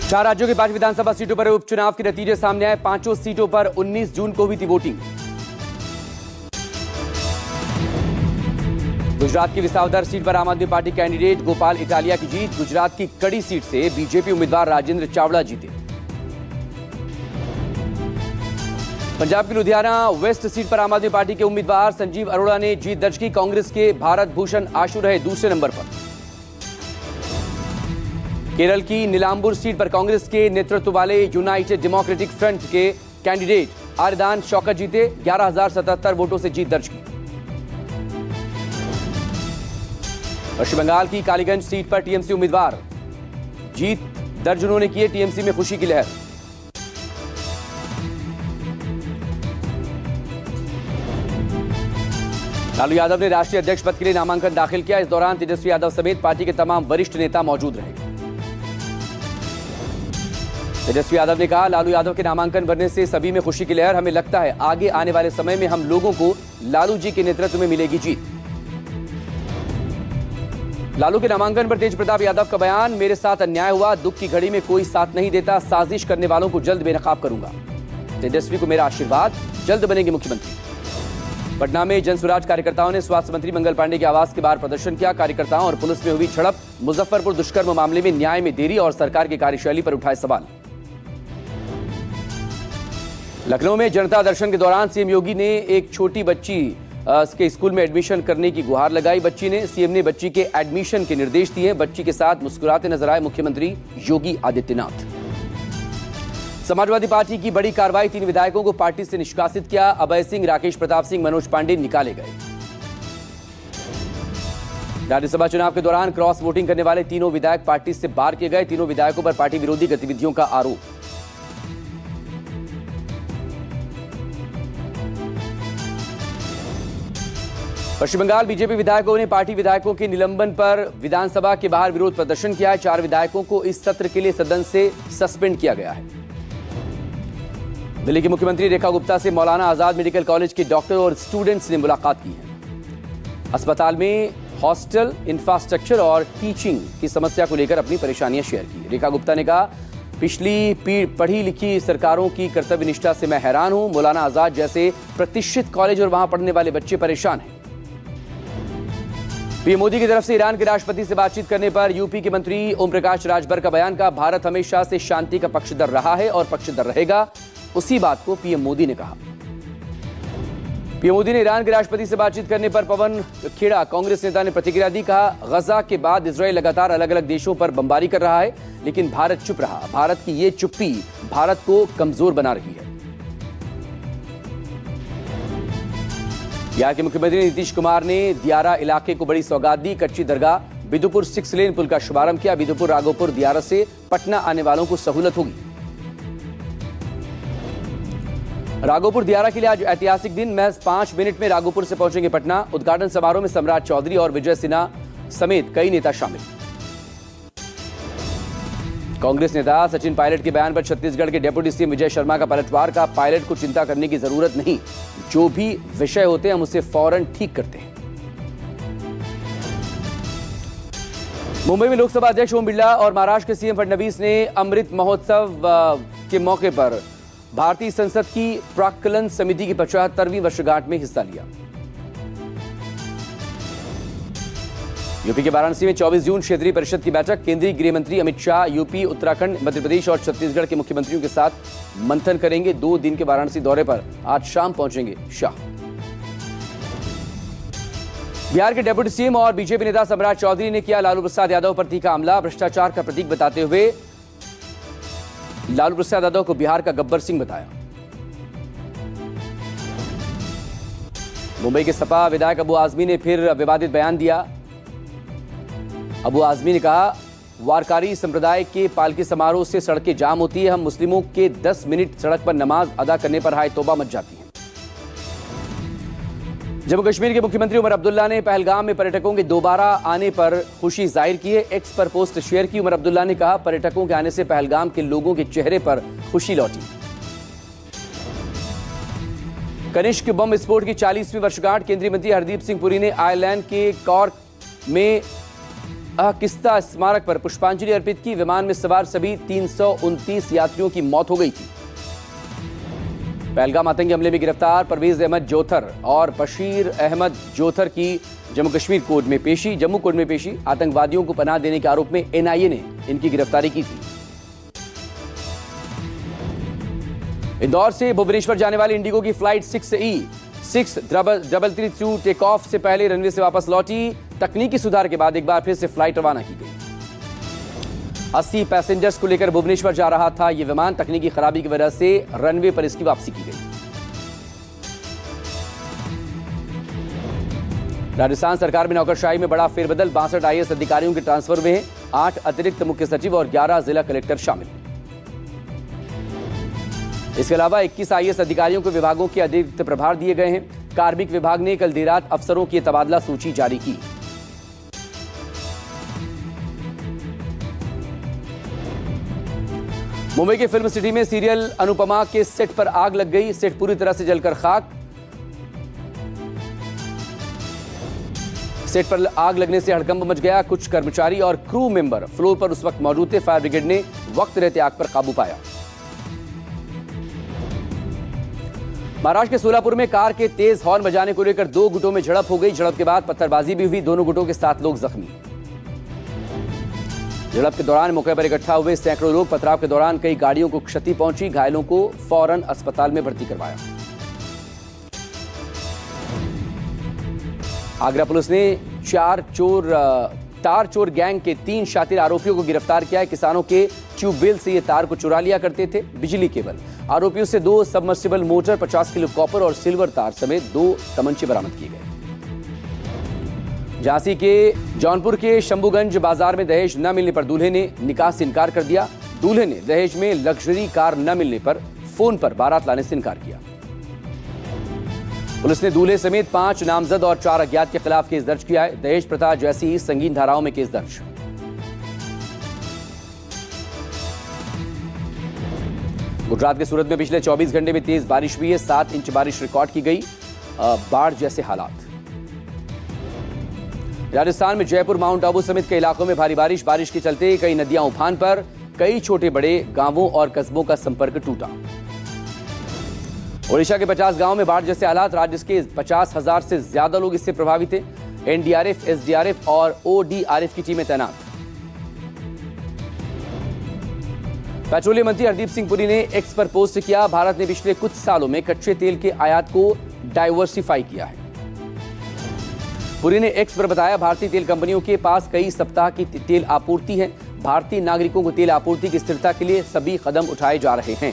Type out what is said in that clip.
चार राज्यों की 5 विधानसभा सीटों पर उपचुनाव के नतीजे सामने आए। 5 सीटों पर 19 जून को हुई थी वोटिंग। गुजरात की विसावदर सीट पर आम आदमी पार्टी कैंडिडेट गोपाल इटालिया की जीत। गुजरात की कड़ी सीट से बीजेपी उम्मीदवार राजेंद्र चावड़ा जीते। पंजाब की लुधियाना वेस्ट सीट पर आम आदमी पार्टी के उम्मीदवार संजीव अरोड़ा ने जीत दर्ज की। कांग्रेस के भारत भूषण आशु रहे दूसरे नंबर पर। केरल की नीलांबुर सीट पर कांग्रेस के नेतृत्व वाले यूनाइटेड डेमोक्रेटिक फ्रंट के कैंडिडेट आरिदान शौकत जीते। 11,077 वोटों से जीत दर्ज की। पश्चिम बंगाल की कालीगंज सीट पर टीएमसी उम्मीदवार जीत दर्ज उन्होंने की। टीएमसी में खुशी की लहर। लालू यादव ने राष्ट्रीय अध्यक्ष पद के लिए नामांकन दाखिल किया। इस दौरान तेजस्वी यादव समेत पार्टी के तमाम वरिष्ठ नेता मौजूद रहे। तेजस्वी यादव ने कहा, लालू यादव के नामांकन भरने से सभी में खुशी की लहर। हमें लगता है आगे आने वाले समय में हम लोगों को लालू जी के नेतृत्व में मिलेगी जीत। लालू के नामांकन पर तेज प्रताप यादव का बयान, मेरे साथ अन्याय हुआ, दुख की घड़ी में कोई साथ नहीं देता, साजिश करने वालों को जल्द बेनकाब करूंगा। तेजस्वी को मेरा आशीर्वाद, जल्द बनेंगे मुख्यमंत्री। पटना में जनसुराज कार्यकर्ताओं ने स्वास्थ्य मंत्री मंगल पांडे के आवास के बाहर प्रदर्शन किया। कार्यकर्ताओं और पुलिस में हुई झड़प। मुजफ्फरपुर दुष्कर्म मामले में न्याय में देरी और सरकार की कार्यशैली पर उठाए सवाल। लखनऊ में जनता दर्शन के दौरान सीएम योगी ने एक छोटी बच्ची के स्कूल में एडमिशन करने की गुहार लगाई। बच्ची ने सीएम ने बच्ची के एडमिशन के निर्देश दिए। बच्ची के साथ मुस्कुराते नजर आए मुख्यमंत्री योगी आदित्यनाथ। समाजवादी पार्टी की बड़ी कार्रवाई, 3 विधायकों को पार्टी से निष्कासित किया। अभय सिंह, राकेश प्रताप सिंह, मनोज पांडे निकाले गए। राज्यसभा चुनाव के दौरान क्रॉस वोटिंग करने वाले तीनों विधायक पार्टी से बाहर किए गए। तीनों विधायकों पर पार्टी विरोधी गतिविधियों का आरोप। पश्चिम बंगाल बीजेपी विधायकों ने पार्टी विधायकों के निलंबन पर विधानसभा के बाहर विरोध प्रदर्शन किया है। 4 विधायकों को इस सत्र के लिए सदन से सस्पेंड किया गया है। दिल्ली की मुख्यमंत्री रेखा गुप्ता से मौलाना आजाद मेडिकल कॉलेज के डॉक्टर और स्टूडेंट्स ने मुलाकात की है। अस्पताल में हॉस्टल, इंफ्रास्ट्रक्चर और टीचिंग की समस्या को लेकर अपनी परेशानियां शेयर की। रेखा गुप्ता ने कहा, पिछली पढ़ी लिखी सरकारों की कर्तव्य निष्ठा से मैं हैरान हूं। मौलाना आजाद जैसे प्रतिष्ठित कॉलेज और वहां पढ़ने वाले बच्चे परेशान हैं। पीएम मोदी की तरफ से ईरान के राष्ट्रपति से बातचीत करने पर यूपी के मंत्री ओम प्रकाश राजभर का बयान का, भारत हमेशा से शांति का पक्षधर रहा है और पक्षधर रहेगा। उसी बात को पीएम मोदी ने कहा। पीएम मोदी ने ईरान के राष्ट्रपति से बातचीत करने पर पवन खेड़ा कांग्रेस नेता ने प्रतिक्रिया दी। कहा, गजा के बाद इजराइल लगातार अलग अलग देशों पर बमबारी कर रहा है, लेकिन भारत चुप रहा। भारत की ये चुप्पी भारत को कमजोर बना रही है। बिहार के मुख्यमंत्री नीतीश कुमार ने दियारा इलाके को बड़ी सौगात दी। कच्ची दरगाह बिदुपुर 6 लेन पुल का शुभारंभ किया। बिदुपुर राघोपुर दियारा से पटना आने वालों को सहूलत होगी। राघोपुर दियारा के लिए आज ऐतिहासिक दिन। महज 5 मिनट में राघोपुर से पहुंचेंगे पटना। उद्घाटन समारोह में सम्राट चौधरी और विजय सिन्हा समेत कई नेता शामिल। कांग्रेस नेता सचिन पायलट के बयान पर छत्तीसगढ़ के डिप्टी सीएम विजय शर्मा का पलटवार। का, पायलट को चिंता करने की जरूरत नहीं, जो भी विषय होते हैं हम उसे फौरन ठीक करते हैं। मुंबई में लोकसभा अध्यक्ष ओम बिरला और महाराष्ट्र के सीएम फडणवीस ने अमृत महोत्सव के मौके पर भारतीय संसद की प्राक्कलन समिति की 75वीं वर्षगांठ में हिस्सा लिया। यूपी के वाराणसी में 24 जून क्षेत्रीय परिषद की बैठक। केंद्रीय गृह मंत्री अमित शाह यूपी, उत्तराखंड, मध्य प्रदेश और छत्तीसगढ़ के मुख्यमंत्रियों के साथ मंथन करेंगे। 2 दिन के वाराणसी दौरे पर आज शाम पहुंचेंगे शाह। बिहार के डिप्टी सीएम और बीजेपी नेता सम्राट चौधरी ने किया लालू प्रसाद यादव पर तीखा हमला। भ्रष्टाचार का प्रतीक बताते हुए लालू प्रसाद यादव को बिहार का गब्बर सिंह बताया। मुंबई के सपा विधायक अबू आजमी ने फिर विवादित बयान दिया। अबू आजमी ने कहा, वारकारी संप्रदाय के पालकी समारोह से सड़कें जाम होती है। हम मुस्लिमों के 10 मिनट सड़क पर नमाज अदा करने पर हाय तौबा मच जाती है। जम्मू कश्मीर के मुख्यमंत्री उमर अब्दुल्ला ने पहलगाम में पर्यटकों के दोबारा आने पर खुशी जाहिर की है। एक्स पर पोस्ट शेयर की। उमर अब्दुल्ला ने कहा, पर्यटकों के आने से पहलगाम के लोगों के चेहरे पर खुशी लौटी। कनिष्क बम विस्फोट की 40वीं वर्षगांठ। केंद्रीय मंत्री हरदीप सिंह पुरी ने आयरलैंड के कॉर्क में किस्ता स्मारक पर पुष्पांजलि अर्पित की। विमान में सवार सभी 329 यात्रियों की मौत हो गई थी। पहलगाम आतंकी हमले में गिरफ्तार परवेज अहमद जोथर और बशीर अहमद जोथर की जम्मू कश्मीर कोर्ट में पेशी। आतंकवादियों को पनाह देने के आरोप में एनआईए ने इनकी गिरफ्तारी की थी। इंदौर से भुवनेश्वर जाने वाली इंडिगो की फ्लाइट 6E-6332 टेक ऑफ से पहले रनवे से वापस लौटी। तकनीकी सुधार के बाद एक बार फिर से फ्लाइट रवाना की गई। 80 पैसेंजर्स को लेकर भुवनेश्वर जा रहा था यह विमान। तकनीकी खराबी की वजह से रनवे पर इसकी वापसी की गई। राजस्थान सरकार में नौकरशाही में बड़ा फेरबदल। 62 IAS अधिकारियों के ट्रांसफर हुए हैं। 8 अतिरिक्त मुख्य सचिव और 11 जिला कलेक्टर शामिल। इसके अलावा 21 IAS अधिकारियों को विभागों के अतिरिक्त प्रभार दिए गए हैं। कार्मिक विभाग ने कल देर रात अफसरों की तबादला सूची जारी की। मुंबई के फिल्म सिटी में सीरियल अनुपमा के सेट पर आग लग गई। सेट पूरी तरह से जलकर खाक। सेट पर आग लगने से हड़कंप मच गया। कुछ कर्मचारी और क्रू मेंबर फ्लोर पर उस वक्त मौजूद थे। फायर ब्रिगेड ने वक्त रहते आग पर काबू पाया। महाराष्ट्र के सोलापुर में कार के तेज हॉर्न बजाने को लेकर 2 गुटों में झड़प हो गई। झड़प के बाद पत्थरबाजी भी हुई। दोनों गुटों के 7 लोग जख्मी। झड़प के दौरान मौके पर इकट्ठा हुए सैकड़ों लोग। पथराव के दौरान कई गाड़ियों को क्षति पहुंची। घायलों को फौरन अस्पताल में भर्ती करवाया। आगरा पुलिस ने तार चोर गैंग के 3 शातिर आरोपियों को गिरफ्तार किया है। किसानों के ट्यूबवेल से ये तार को चुरा लिया करते थे। बिजली केबल। आरोपियों से 2 सबमर्सिबल मोटर, 50 किलो कॉपर और सिल्वर तार समेत 2 तमंचे बरामद किए गए। झांसी के जौनपुर के शंभूगंज बाजार में दहेज न मिलने पर दूल्हे ने निकाह से इनकार कर दिया। दूल्हे ने दहेज में लग्जरी कार न मिलने पर फोन पर बारात लाने से इनकार किया। पुलिस ने दूल्हे समेत 5 नामजद और 4 अज्ञात के खिलाफ केस दर्ज किया है। दहेज प्रथा जैसी ही संगीन धाराओं में केस दर्ज। गुजरात के सूरत में पिछले 24 घंटे में तेज बारिश हुई है। 7 इंच बारिश रिकॉर्ड की गई। बाढ़ जैसे हालात। राजस्थान में जयपुर, माउंट आबू समेत कई इलाकों में भारी बारिश के चलते कई नदियां उफान पर। कई छोटे बड़े गांवों और कस्बों का संपर्क टूटा। ओडिशा के 50 गांवों में बाढ़ जैसे हालात। राज्य के 50,000 से ज्यादा लोग इससे प्रभावित हैं। एनडीआरएफ, एसडीआरएफ और ओडीआरएफ की टीमें तैनात। पेट्रोलियम मंत्री हरदीप सिंह पुरी ने एक्स पर पोस्ट किया। भारत ने पिछले कुछ सालों में कच्चे तेल के आयात को डाइवर्सिफाई किया है। पुरी ने एक्स पर बताया, भारतीय तेल कंपनियों के पास कई सप्ताह की तेल आपूर्ति है। भारतीय नागरिकों को तेल आपूर्ति की स्थिरता के लिए सभी कदम उठाए जा रहे हैं।